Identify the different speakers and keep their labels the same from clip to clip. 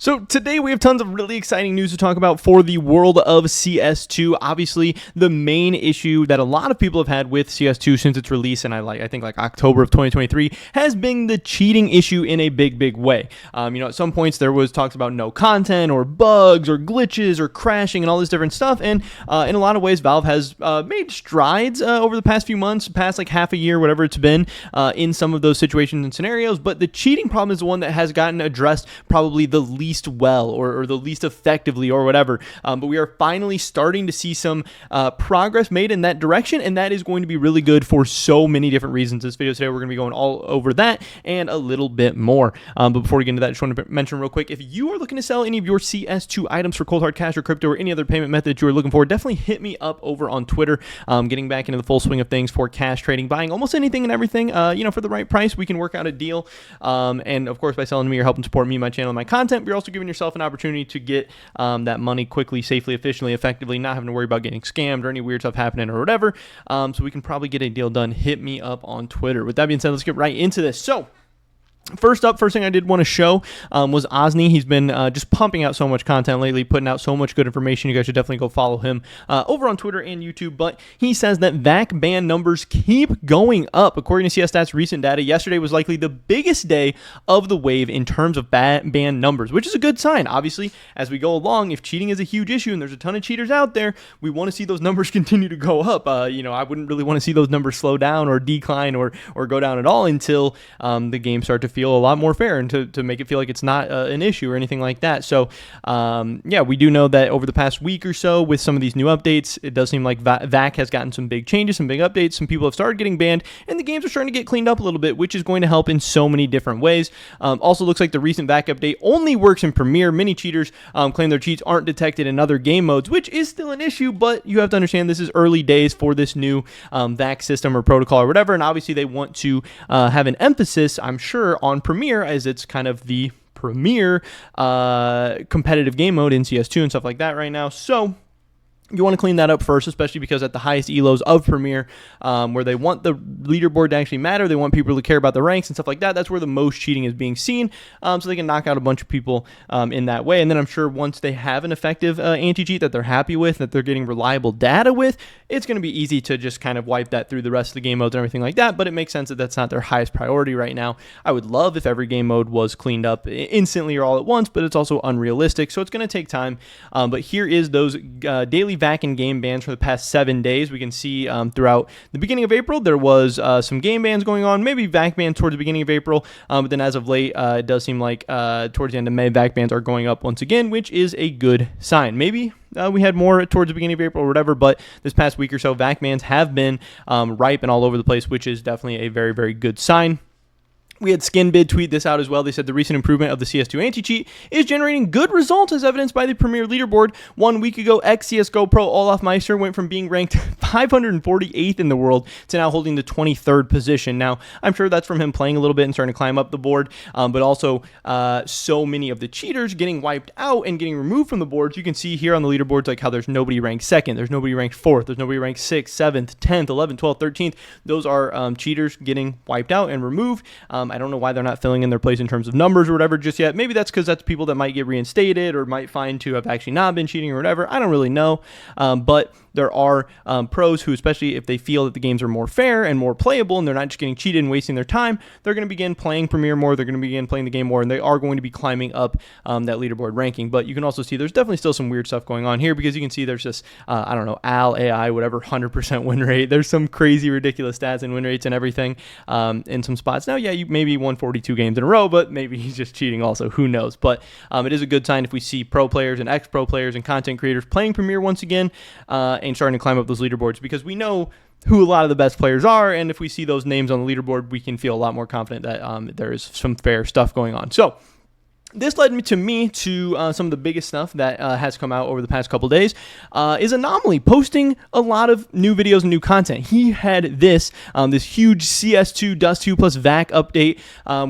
Speaker 1: So today we have tons of really exciting news to talk about for the world of CS2. Obviously, the main issue that a lot of people have had with CS2 since its release, and I think October of 2023, has been the cheating issue in a big way. At some points there was talks about no content or bugs or glitches or crashing and all this different stuff, and in a lot of ways Valve has made strides over the past few months, past like half a year, whatever it's been, in some of those situations and scenarios. But the cheating problem is the one that has gotten addressed probably the least well or the least effectively or whatever, but we are finally starting to see some progress made in that direction, and that is going to be really good for so many different reasons. This video today we're going to be going all over that and a little bit more, but before we get into that, I just want to mention real quick, if you are looking to sell any of your CS2 items for cold hard cash or crypto or any other payment method you are looking for, definitely hit me up over on Twitter. Getting back into the full swing of things for cash trading, buying almost anything and everything, for the right price. We can work out a deal, and of course by selling to me, you're helping support me, my channel, and my content. You're also giving yourself an opportunity to get that money quickly, safely, efficiently, effectively, not having to worry about getting scammed or any weird stuff happening or whatever. So we can probably get a deal done. Hit me up on Twitter. With that being said, let's get right into this. So first thing I did want to show was Osni. He's been just pumping out so much content lately, putting out so much good information. You guys should definitely go follow him over on Twitter and YouTube. But he says that VAC ban numbers keep going up. According to CS2's recent data, yesterday was likely the biggest day of the wave in terms of ban numbers, which is a good sign. Obviously, as we go along, if cheating is a huge issue and there's a ton of cheaters out there, we want to see those numbers continue to go up. I wouldn't really want to see those numbers slow down or decline or go down at all until the game start to feel a lot more fair and to make it feel like it's not an issue or anything like that. So we do know that over the past week or so with some of these new updates, it does seem like VAC has gotten some big changes, some big updates. Some people have started getting banned and the games are starting to get cleaned up a little bit, which is going to help in so many different ways. Also looks like the recent VAC update only works in Premiere. Many cheaters claim their cheats aren't detected in other game modes, which is still an issue, but you have to understand this is early days for this new VAC system or protocol or whatever, and obviously they want to have an emphasis, I'm sure, on Premiere, as it's kind of the premier competitive game mode in CS2 and stuff like that right now. So you want to clean that up first, especially because at the highest elos of Premiere, where they want the leaderboard to actually matter, they want people to care about the ranks and stuff like that, that's where the most cheating is being seen, so they can knock out a bunch of people in that way. And then I'm sure once they have an effective anti-cheat that they're happy with, that they're getting reliable data with, it's going to be easy to just kind of wipe that through the rest of the game modes and everything like that, but it makes sense that that's not their highest priority right now. I would love if every game mode was cleaned up instantly or all at once, but it's also unrealistic, so it's going to take time. But here is those daily VAC and game bans for the past 7 days. We can see throughout the beginning of April, there was some game bans going on, maybe VAC bans towards the beginning of April, but then as of late, it does seem like towards the end of May, VAC bans are going up once again, which is a good sign. Maybe we had more towards the beginning of April or whatever, but this past week or so, VAC bans have been ripe and all over the place, which is definitely a very good sign. We had SkinBid tweet this out as well. They said the recent improvement of the CS2 anti-cheat is generating good results as evidenced by the Premier leaderboard. 1 week ago, ex-CSGO pro Olaf Meister went from being ranked 548th in the world to now holding the 23rd position. Now, I'm sure that's from him playing a little bit and starting to climb up the board, but also so many of the cheaters getting wiped out and getting removed from the boards. You can see here on the leaderboards like how there's nobody ranked 2nd, there's nobody ranked 4th, there's nobody ranked 6th, 7th, 10th, 11th, 12th, 13th. Those are cheaters getting wiped out and removed. I don't know why they're not filling in their place in terms of numbers or whatever just yet. Maybe that's because that's people that might get reinstated or might find to have actually not been cheating or whatever. I don't really know. But there are pros who, especially if they feel that the games are more fair and more playable and they're not just getting cheated and wasting their time, they're going to begin playing Premiere more, they're going to begin playing the game more, and they are going to be climbing up that leaderboard ranking. But you can also see there's definitely still some weird stuff going on here, because you can see there's this, Al AI, whatever, 100% win rate. There's some crazy, ridiculous stats and win rates and everything in some spots. Now, yeah, you maybe won 42 games in a row, but maybe he's just cheating also. Who knows? But it is a good sign if we see pro players and ex-pro players and content creators playing Premiere once again, and starting to climb up those leaderboards, because we know who a lot of the best players are, and if we see those names on the leaderboard, we can feel a lot more confident that there is some fair stuff going on. So this led me to some of the biggest stuff that has come out over the past couple days, is Anomaly posting a lot of new videos and new content. He had this huge CS2 Dust 2 plus VAC update,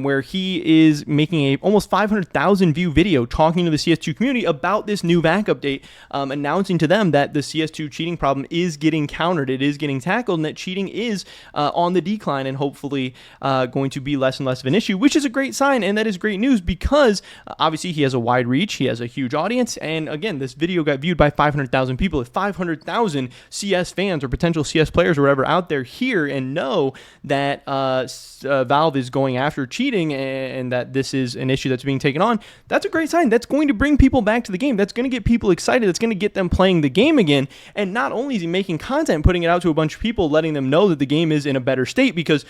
Speaker 1: where he is making a almost 500,000 view video talking to the CS2 community about this new VAC update, announcing to them that the CS2 cheating problem is getting countered, it is getting tackled, and that cheating is on the decline and hopefully going to be less and less of an issue, which is a great sign, and that is great news, because Obviously, he has a wide reach. He has a huge audience. And again, this video got viewed by 500,000 people. If 500,000 CS fans or potential CS players or whatever out there hear and know that Valve is going after cheating and that this is an issue that's being taken on, that's a great sign. That's going to bring people back to the game. That's going to get people excited. That's going to get them playing the game again. And not only is he making content, putting it out to a bunch of people, letting them know that the game is in a better state, because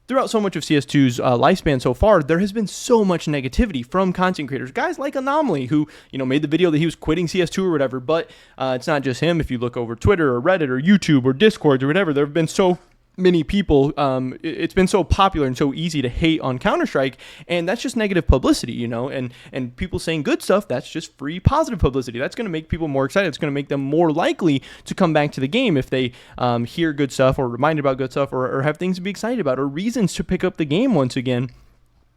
Speaker 1: throughout so much of CS2's lifespan so far, there has been so much negativity from content creators, guys like Anomaly, who made the video that he was quitting CS2 or whatever. But it's not just him. If you look over Twitter or Reddit or YouTube or Discord or whatever, there have been so many people. It's been so popular and so easy to hate on Counter-Strike, and that's just negative publicity, and people saying good stuff, that's just free positive publicity. That's going to make people more excited. It's going to make them more likely to come back to the game if they hear good stuff or reminded about good stuff or have things to be excited about or reasons to pick up the game once again.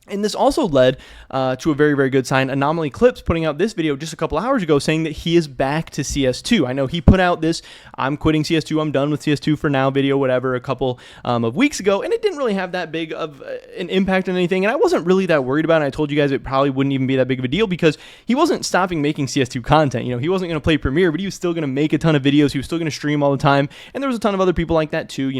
Speaker 1: And this also led to a very, very good sign. Anomaly Clips putting out this video just a couple hours ago saying that he is back to CS2. I know he put out this "I'm quitting CS2, I'm done with CS2 for now" video, whatever, a couple of weeks ago, and it didn't really have that big of an impact on anything, and I wasn't really that worried about it. I told you guys it probably wouldn't even be that big of a deal because he wasn't stopping making CS2 content. He wasn't going to play Premiere, but he was still going to make a ton of videos. He was still going to stream all the time, and there was a ton of other people like that too,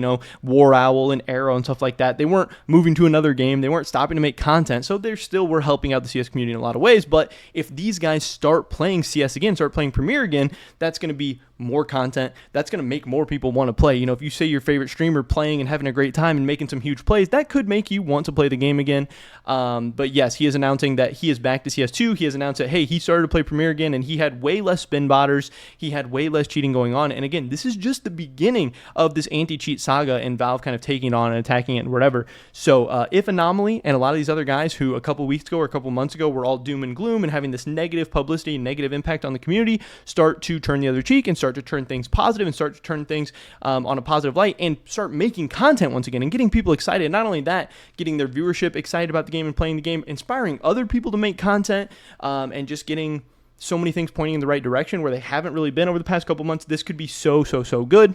Speaker 1: War Owl and Arrow and stuff like that. They weren't moving to another game. They weren't stopping to make content. So they still were helping out the CS community in a lot of ways. But if these guys start playing CS again, start playing Premiere again, that's going to be more content. That's going to make more people want to play. If you say your favorite streamer playing and having a great time and making some huge plays, that could make you want to play the game again. But yes, he is announcing that he is back to CS2. He has announced that, hey, he started to play Premiere again, and he had way less spin botters. He had way less cheating going on. And again, this is just the beginning of this anti-cheat saga and Valve kind of taking it on and attacking it and whatever. So if Anomaly and a lot of these other guys who a couple weeks ago or a couple months ago were all doom and gloom and having this negative publicity and negative impact on the community start to turn the other cheek and start to turn things positive and start to turn things on a positive light and start making content once again and getting people excited. Not only that, getting their viewership excited about the game and playing the game, inspiring other people to make content, and just getting so many things pointing in the right direction where they haven't really been over the past couple months. This could be so good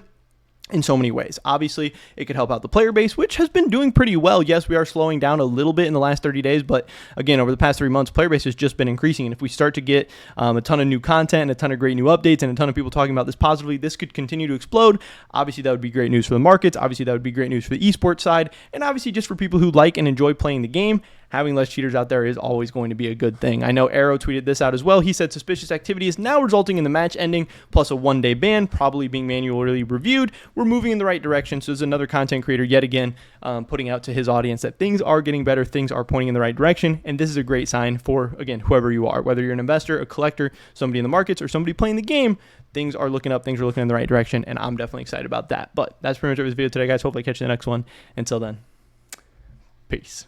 Speaker 1: in so many ways. Obviously, it could help out the player base, which has been doing pretty well. Yes, we are slowing down a little bit in the last 30 days, but again, over the past 3 months, player base has just been increasing. And if we start to get a ton of new content and a ton of great new updates and a ton of people talking about this positively, this could continue to explode. Obviously, that would be great news for the markets. Obviously, that would be great news for the esports side. And obviously, just for people who like and enjoy playing the game, having less cheaters out there is always going to be a good thing. I know Arrow tweeted this out as well. He said suspicious activity is now resulting in the match ending plus a 1-day ban, probably being manually reviewed. We're moving in the right direction. So there's another content creator yet again putting out to his audience that things are getting better, things are pointing in the right direction, and this is a great sign for, again, whoever you are, whether you're an investor, a collector, somebody in the markets, or somebody playing the game. Things are looking up, things are looking in the right direction, and I'm definitely excited about that. But that's pretty much it for this video today, guys. Hopefully I catch you in the next one. Until then, peace.